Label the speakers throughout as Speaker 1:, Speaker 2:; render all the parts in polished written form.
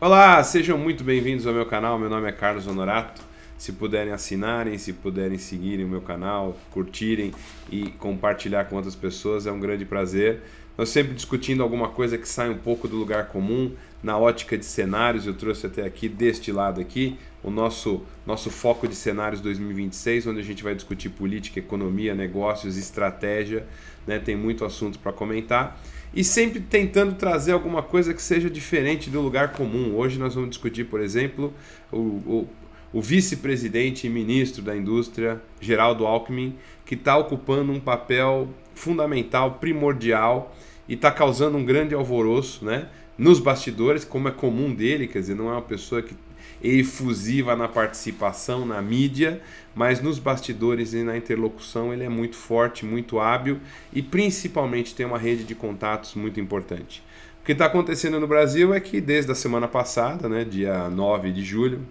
Speaker 1: Olá, sejam muito bem-vindos ao meu canal. Meu nome é Carlos Honorato. Se puderem assinarem, se puderem seguirem o meu canal, curtirem e compartilhar com outras pessoas, é um grande prazer. Nós sempre discutindo alguma coisa que sai um pouco do lugar comum, na ótica de cenários. Eu trouxe até aqui, deste lado aqui, o nosso foco de cenários 2026, onde a gente vai discutir política, economia, negócios, estratégia, né? Tem muito assunto para comentar. E sempre tentando trazer alguma coisa que seja diferente do lugar comum. Hoje nós vamos discutir, por exemplo, o vice-presidente e ministro da indústria, Geraldo Alckmin, que está ocupando um papel fundamental, primordial, e está causando um grande alvoroço, né, nos bastidores, como é comum dele. Quer dizer, não é uma pessoa que é efusiva na participação, na mídia, mas nos bastidores e na interlocução ele é muito forte, muito hábil e principalmente tem uma rede de contatos muito importante. O que está acontecendo no Brasil é que desde a semana passada, né, dia 9 de julho,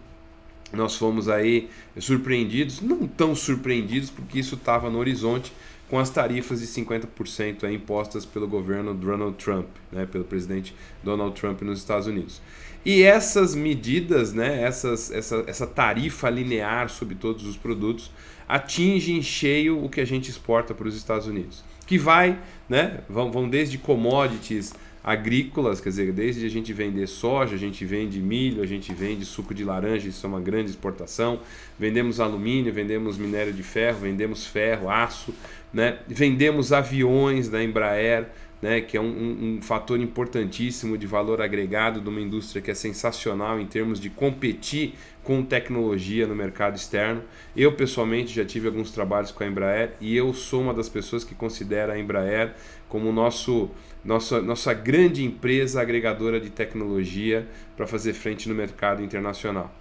Speaker 1: nós fomos aí surpreendidos, não tão surpreendidos porque isso estava no horizonte, com as tarifas de 50% aí impostas pelo governo Donald Trump, né, pelo presidente Donald Trump nos Estados Unidos. E essas medidas, né, essa tarifa linear sobre todos os produtos, atinge em cheio o que a gente exporta para os Estados Unidos. Que vai, né, vão desde commodities agrícolas, quer dizer, desde a gente vender soja, a gente vende milho, a gente vende suco de laranja, isso é uma grande exportação, vendemos alumínio, vendemos minério de ferro, vendemos ferro, aço, né? Vendemos aviões da Embraer, né, que é um fator importantíssimo de valor agregado de uma indústria que é sensacional em termos de competir com tecnologia no mercado externo. Eu pessoalmente já tive alguns trabalhos com a Embraer e eu sou uma das pessoas que considera a Embraer como nossa grande empresa agregadora de tecnologia para fazer frente no mercado internacional.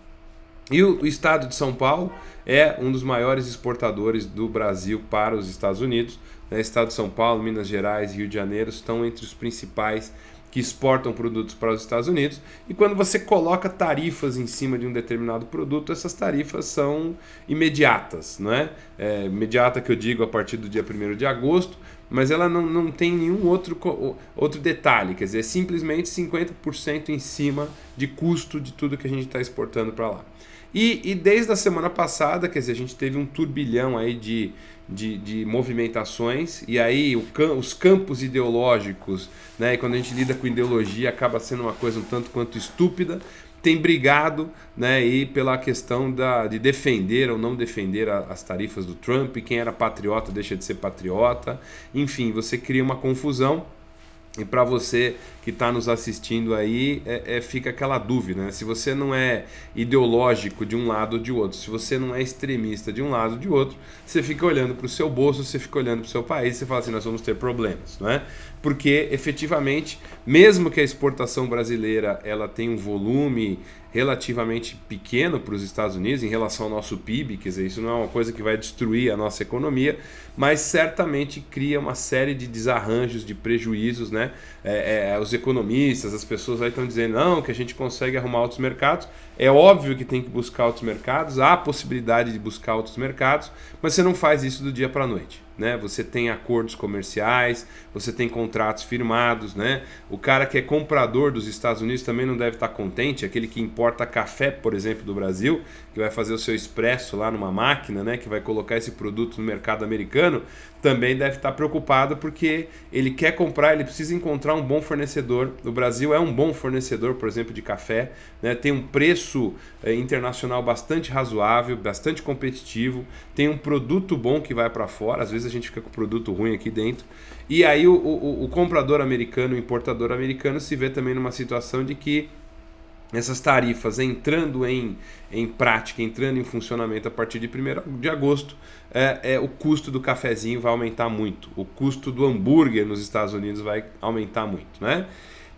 Speaker 1: E o estado de São Paulo é um dos maiores exportadores do Brasil para os Estados Unidos. O estado de São Paulo, Minas Gerais e Rio de Janeiro estão entre os principais que exportam produtos para os Estados Unidos. E quando você coloca tarifas em cima de um determinado produto, essas tarifas são imediatas, não é? Imediata que eu digo a partir do dia 1º de agosto, mas ela não tem nenhum outro detalhe, quer dizer, é simplesmente 50% em cima de custo de tudo que a gente está exportando para lá. E desde a semana passada, quer dizer, a gente teve um turbilhão aí de movimentações, e aí os campos ideológicos, né, e quando a gente lida com ideologia acaba sendo uma coisa um tanto quanto estúpida, tem brigado, né, e pela questão de defender ou não defender as tarifas do Trump, quem era patriota deixa de ser patriota, enfim, você cria uma confusão. E para você que está nos assistindo aí, fica aquela dúvida, né? Se você não é ideológico de um lado ou de outro, se você não é extremista de um lado ou de outro, você fica olhando para o seu bolso, você fica olhando para o seu país, você fala assim, nós vamos ter problemas, não é? Porque efetivamente, mesmo que a exportação brasileira ela tenha um volume relativamente pequeno para os Estados Unidos em relação ao nosso PIB, quer dizer, isso não é uma coisa que vai destruir a nossa economia, mas certamente cria uma série de desarranjos, de prejuízos, né? Os economistas, as pessoas aí estão dizendo não, que a gente consegue arrumar outros mercados. É óbvio que tem que buscar outros mercados, há a possibilidade de buscar outros mercados, mas você não faz isso do dia para a noite, né? Você tem acordos comerciais, você tem contratos firmados, né? O cara que é comprador dos Estados Unidos também não deve estar contente, aquele que importa café, por exemplo, do Brasil, que vai fazer o seu expresso lá numa máquina, né, que vai colocar esse produto no mercado americano, também deve estar preocupado porque ele quer comprar, ele precisa encontrar um bom fornecedor. O Brasil é um bom fornecedor, por exemplo, de café, né? Tem um preço internacional bastante razoável, bastante competitivo, tem um produto bom que vai para fora, às vezes a gente fica com produto ruim aqui dentro, e aí o comprador americano, o importador americano se vê também numa situação de que essas tarifas entrando em prática, entrando em funcionamento a partir de 1º de agosto, o custo do cafezinho vai aumentar muito, o custo do hambúrguer nos Estados Unidos vai aumentar muito, né?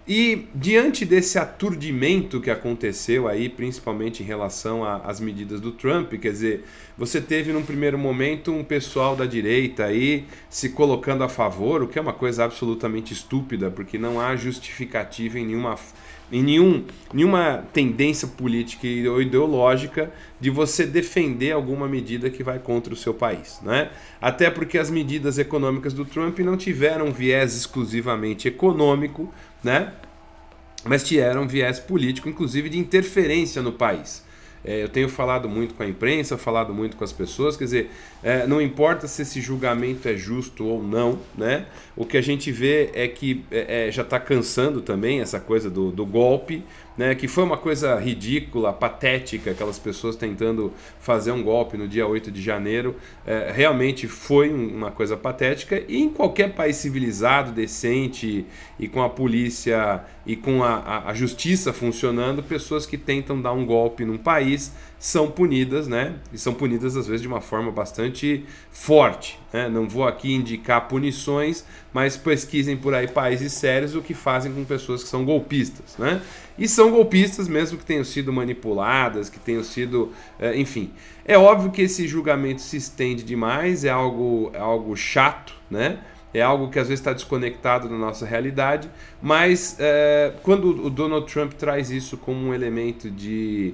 Speaker 1: E diante desse aturdimento que aconteceu aí, principalmente em relação às medidas do Trump, quer dizer, você teve num primeiro momento um pessoal da direita aí se colocando a favor, o que é uma coisa absolutamente estúpida, porque não há justificativa em nenhuma tendência política ou ideológica de você defender alguma medida que vai contra o seu país, né? Até porque as medidas econômicas do Trump não tiveram viés exclusivamente econômico, né? mas tiveram um viés político, inclusive de interferência no país. Eu tenho falado muito com a imprensa, falado muito com as pessoas, quer dizer, não importa se esse julgamento é justo ou não, né? O que a gente vê é que já está cansando também essa coisa do golpe, né? Que foi uma coisa ridícula, patética, aquelas pessoas tentando fazer um golpe no dia 8 de janeiro, realmente foi uma coisa patética, e em qualquer país civilizado, decente, e com a polícia e com a justiça funcionando, pessoas que tentam dar um golpe num país são punidas, né? E são punidas às vezes de uma forma bastante forte, né? Não vou aqui indicar punições, mas pesquisem por aí países sérios o que fazem com pessoas que são golpistas, né? E são golpistas mesmo que tenham sido manipuladas, que tenham sido, enfim. É óbvio que esse julgamento se estende demais, é algo chato, né? É algo que às vezes está desconectado da nossa realidade, mas quando o Donald Trump traz isso como um elemento de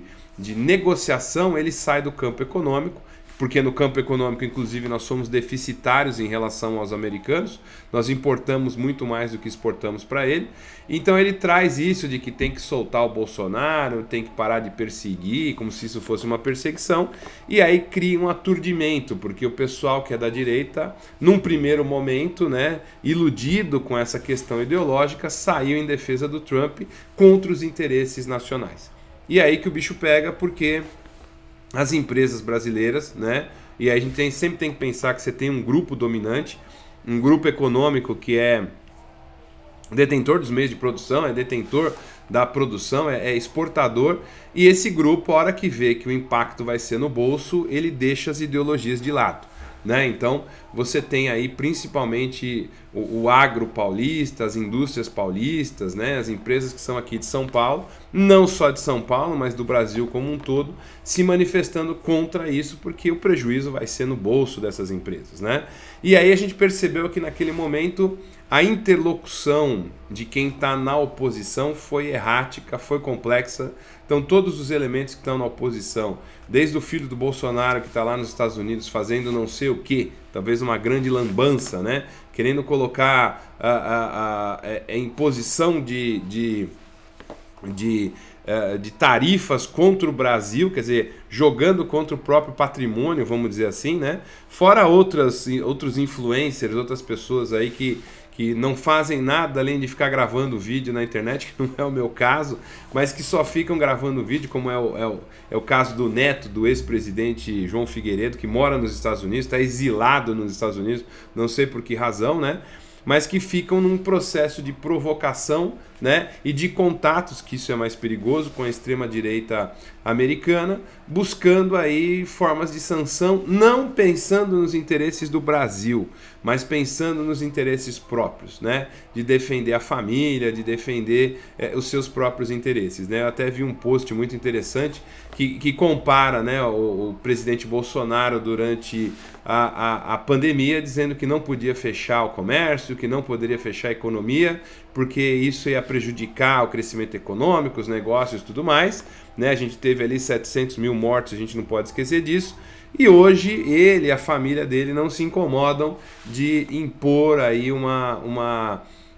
Speaker 1: negociação, ele sai do campo econômico, porque no campo econômico, inclusive, nós somos deficitários em relação aos americanos, nós importamos muito mais do que exportamos para ele. Então ele traz isso de que tem que soltar o Bolsonaro, tem que parar de perseguir, como se isso fosse uma perseguição, e aí cria um aturdimento, porque o pessoal que é da direita, num primeiro momento, né, iludido com essa questão ideológica, saiu em defesa do Trump contra os interesses nacionais. E aí que o bicho pega, porque as empresas brasileiras, né? E aí a gente sempre tem que pensar que você tem um grupo dominante, um grupo econômico que é detentor dos meios de produção, é detentor da produção, é exportador, e esse grupo, a hora que vê que o impacto vai ser no bolso, ele deixa as ideologias de lado, né? Então você tem aí principalmente o agro paulista, as indústrias paulistas, né? As empresas que são aqui de São Paulo, não só de São Paulo, mas do Brasil como um todo, se manifestando contra isso, porque o prejuízo vai ser no bolso dessas empresas, né? E aí a gente percebeu que naquele momento a interlocução de quem está na oposição foi errática, foi complexa. Então todos os elementos que estão na oposição, desde o filho do Bolsonaro que está lá nos Estados Unidos fazendo não sei o que, talvez uma grande lambança, né? Querendo colocar a imposição de tarifas contra o Brasil, quer dizer, jogando contra o próprio patrimônio, vamos dizer assim, né? Fora outros influencers, outras pessoas aí que não fazem nada além de ficar gravando vídeo na internet, que não é o meu caso, mas que só ficam gravando vídeo, como é o caso do neto do ex-presidente João Figueiredo, que mora nos Estados Unidos, está exilado nos Estados Unidos, não sei por que razão, né? Mas que ficam num processo de provocação, né, e de contatos, que isso é mais perigoso, com a extrema-direita americana, buscando aí formas de sanção, não pensando nos interesses do Brasil, mas pensando nos interesses próprios, né, de defender a família, de defender os seus próprios interesses, né. Eu até vi um post muito interessante que compara, né, o presidente Bolsonaro durante a pandemia, dizendo que não podia fechar o comércio, que não poderia fechar a economia, porque isso ia prejudicar o crescimento econômico, os negócios e tudo mais, né? A gente teve ali 700 mil mortos, a gente não pode esquecer disso, e hoje ele e a família dele não se incomodam de impor aí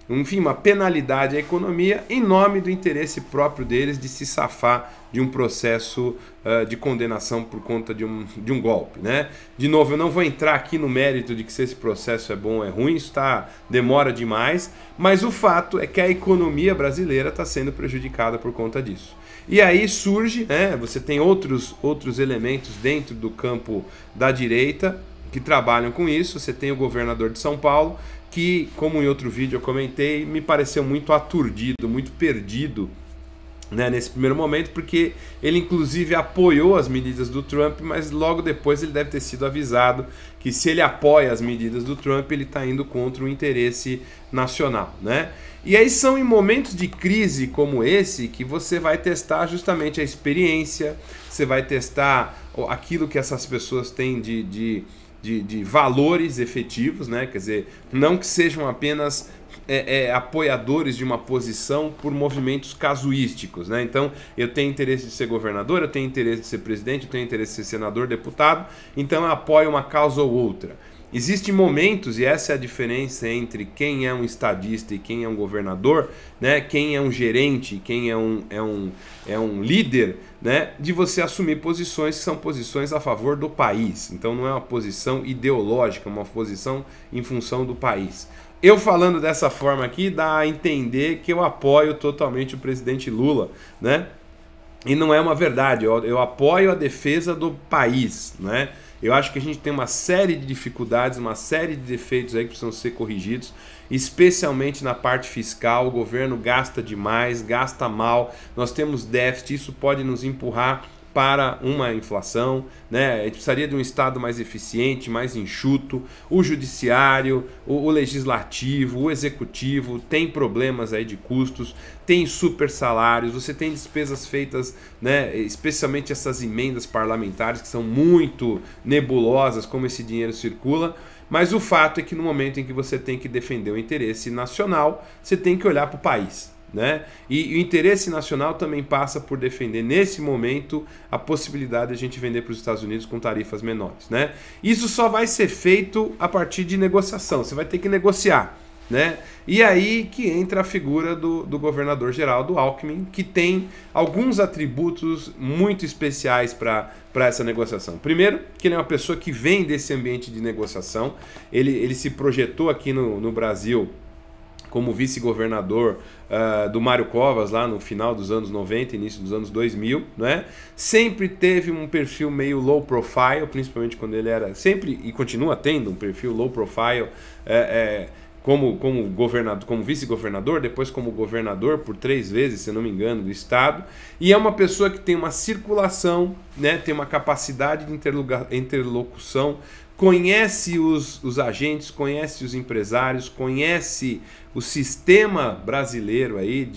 Speaker 1: enfim, uma penalidade à economia em nome do interesse próprio deles de se safar de um processo de condenação por conta de um golpe, né? De novo, eu não vou entrar aqui no mérito de que se esse processo é bom ou é ruim, isso demora demais, mas o fato é que a economia brasileira está sendo prejudicada por conta disso. E aí surge, né, você tem outros elementos dentro do campo da direita que trabalham com isso. Você tem o governador de São Paulo, que, como em outro vídeo eu comentei, me pareceu muito aturdido, muito perdido, né, nesse primeiro momento, porque ele inclusive apoiou as medidas do Trump, mas logo depois ele deve ter sido avisado que se ele apoia as medidas do Trump, ele está indo contra o interesse nacional, né? E aí são em momentos de crise como esse que você vai testar justamente a experiência, você vai testar aquilo que essas pessoas têm de valores efetivos, né? Quer dizer, não que sejam apenas apoiadores de uma posição por movimentos casuísticos, né? Então, eu tenho interesse de ser governador, eu tenho interesse de ser presidente, eu tenho interesse de ser senador, deputado, então eu apoio uma causa ou outra. Existem momentos, e essa é a diferença entre quem é um estadista e quem é um governador, né? Quem é um gerente, quem é um líder, né? De você assumir posições que são posições a favor do país. Então não é uma posição ideológica, é uma posição em função do país. Eu falando dessa forma aqui dá a entender que eu apoio totalmente o presidente Lula, né? E não é uma verdade, eu apoio a defesa do país, né? Eu acho que a gente tem uma série de dificuldades, uma série de defeitos aí que precisam ser corrigidos, especialmente na parte fiscal. O governo gasta demais, gasta mal, nós temos déficit, isso pode nos empurrar para uma inflação, né? A gente precisaria de um Estado mais eficiente, mais enxuto. O judiciário, o legislativo, o executivo tem problemas aí de custos, tem super salários, você tem despesas feitas, né? Especialmente essas emendas parlamentares que são muito nebulosas, como esse dinheiro circula. Mas o fato é que no momento em que você tem que defender o interesse nacional, você tem que olhar para o país, né? E o interesse nacional também passa por defender nesse momento a possibilidade de a gente vender para os Estados Unidos com tarifas menores, né? Isso só vai ser feito a partir de negociação, você vai ter que negociar, né? E aí que entra a figura do governador geral, do Alckmin, que tem alguns atributos muito especiais para essa negociação. Primeiro, que ele é uma pessoa que vem desse ambiente de negociação, ele se projetou aqui no Brasil como vice-governador do Mário Covas, lá no final dos anos 90, início dos anos 2000, né? Sempre teve um perfil meio low profile, principalmente quando ele era, sempre e continua tendo um perfil low profile, como vice-governador, depois como governador por 3 vezes, se não me engano, do estado, e é uma pessoa que tem uma circulação, né? Tem uma capacidade de interlocução, conhece os agentes, conhece os empresários, conhece o sistema brasileiro aí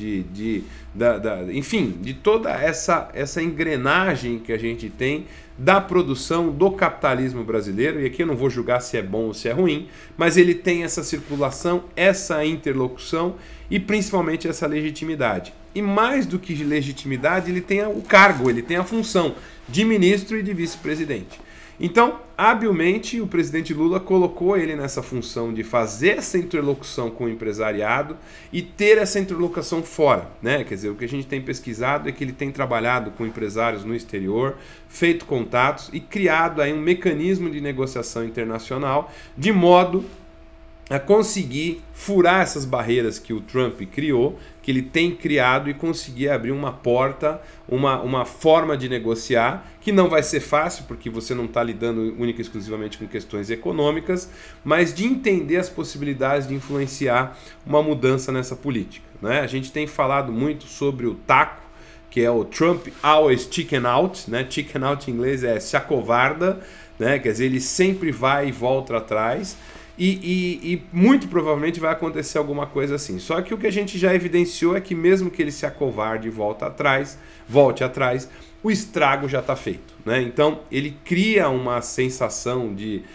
Speaker 1: enfim, de toda essa engrenagem que a gente tem da produção do capitalismo brasileiro. E aqui eu não vou julgar se é bom ou se é ruim, mas ele tem essa circulação, essa interlocução e principalmente essa legitimidade. E mais do que legitimidade, ele tem o cargo, ele tem a função de ministro e de vice-presidente. Então, habilmente, o presidente Lula colocou ele nessa função de fazer essa interlocução com o empresariado e ter essa interlocução fora, né? Quer dizer, o que a gente tem pesquisado é que ele tem trabalhado com empresários no exterior, feito contatos e criado aí um mecanismo de negociação internacional de modo a conseguir furar essas barreiras que o Trump criou, que ele tem criado, e conseguir abrir uma porta, uma forma de negociar, que não vai ser fácil, porque você não está lidando única e exclusivamente com questões econômicas, mas de entender as possibilidades de influenciar uma mudança nessa política, né? A gente tem falado muito sobre o taco, que é o Trump always chicken out, né? Chicken out em inglês é se acovarda, né? Quer dizer, ele sempre vai e volta atrás. E muito provavelmente vai acontecer alguma coisa assim. Só que o que a gente já evidenciou é que mesmo que ele se acovarde e volte atrás, o estrago já está feito, né? Então ele cria uma sensação de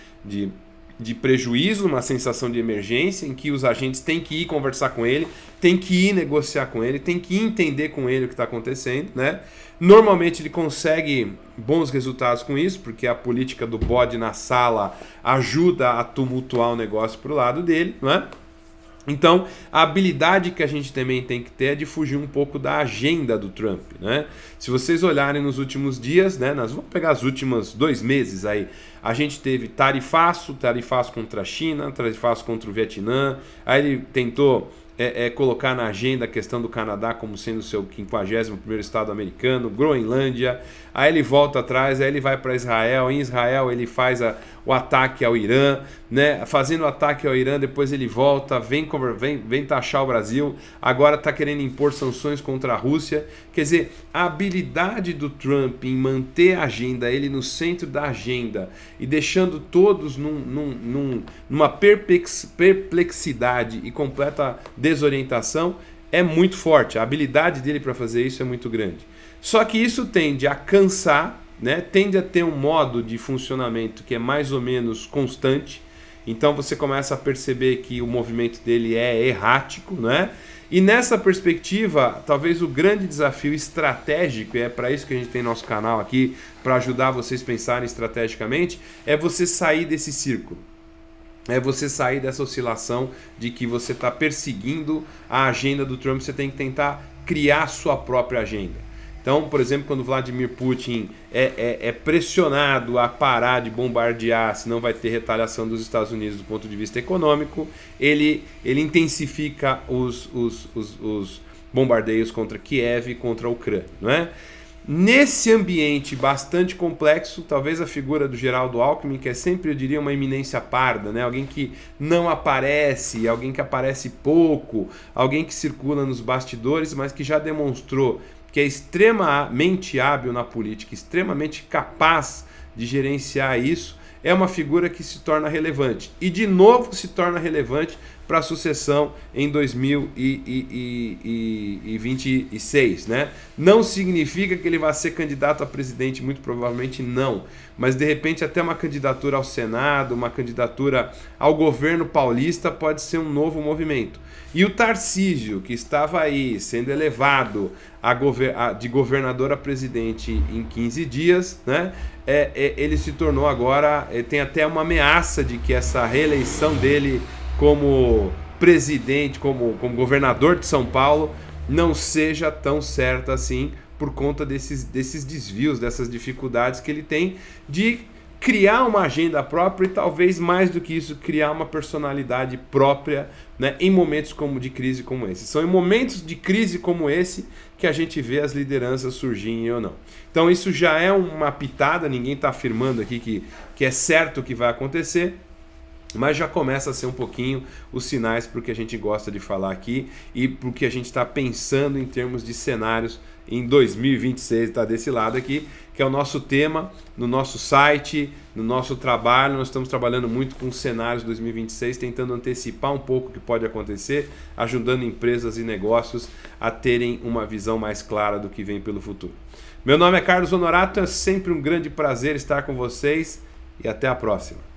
Speaker 1: prejuízo, uma sensação de emergência, em que os agentes têm que ir conversar com ele, têm que ir negociar com ele, têm que entender com ele o que está acontecendo, né? Normalmente ele consegue bons resultados com isso, porque a política do bode na sala ajuda a tumultuar o negócio para o lado dele, não é? Então, a habilidade que a gente também tem que ter é de fugir um pouco da agenda do Trump, né? Se vocês olharem nos últimos dias, né, nós vamos pegar os últimos 2 meses aí, a gente teve tarifaço contra a China, tarifaço contra o Vietnã, aí ele tentou colocar na agenda a questão do Canadá como sendo o seu 51º estado americano, Groenlândia, aí ele volta atrás, aí ele vai para Israel, em Israel ele faz o ataque ao Irã, né? Fazendo o ataque ao Irã, depois ele volta, vem taxar o Brasil, agora está querendo impor sanções contra a Rússia. Quer dizer, a habilidade do Trump em manter a agenda, ele no centro da agenda e deixando todos numa perplexidade e completa desorientação é muito forte. A habilidade dele para fazer isso é muito grande. Só que isso tende a cansar, né? Tende a ter um modo de funcionamento que é mais ou menos constante. Então você começa a perceber que o movimento dele é errático, né? E nessa perspectiva, talvez o grande desafio estratégico, e é para isso que a gente tem nosso canal aqui, para ajudar vocês a pensarem estrategicamente, é você sair desse círculo. é você sair dessa oscilação de que você está perseguindo a agenda do Trump, você tem que tentar criar sua própria agenda. Então, por exemplo, quando Vladimir Putin é pressionado a parar de bombardear, senão vai ter retaliação dos Estados Unidos do ponto de vista econômico, ele intensifica os bombardeios contra Kiev e contra a Ucrânia, não é? Nesse ambiente bastante complexo, talvez a figura do Geraldo Alckmin, que é sempre, eu diria, uma eminência parda, né? Alguém que não aparece, alguém que aparece pouco, alguém que circula nos bastidores, mas que já demonstrou que é extremamente hábil na política, extremamente capaz de gerenciar isso, é uma figura que se torna relevante. E de novo se torna relevante para a sucessão em 2026, né? Não significa que ele vai ser candidato a presidente, muito provavelmente não, mas de repente até uma candidatura ao Senado, uma candidatura ao governo paulista pode ser um novo movimento. E o Tarcísio, que estava aí sendo elevado de governador a presidente em 15 dias, né? Ele se tornou agora, tem até uma ameaça de que essa reeleição dele como presidente, como governador de São Paulo, não seja tão certa assim por conta desses desvios, dessas dificuldades que ele tem de criar uma agenda própria e talvez mais do que isso, criar uma personalidade própria, né, em momentos de crise como esse. São em momentos de crise como esse que a gente vê as lideranças surgirem ou não. Então isso já é uma pitada, ninguém está afirmando aqui que é certo que vai acontecer, mas já começa a ser um pouquinho os sinais para o que a gente gosta de falar aqui e para o que a gente está pensando em termos de cenários em 2026, está desse lado aqui, que é o nosso tema no nosso site, no nosso trabalho. Nós estamos trabalhando muito com cenários de 2026, tentando antecipar um pouco o que pode acontecer, ajudando empresas e negócios a terem uma visão mais clara do que vem pelo futuro. Meu nome é Carlos Honorato, é sempre um grande prazer estar com vocês e até a próxima.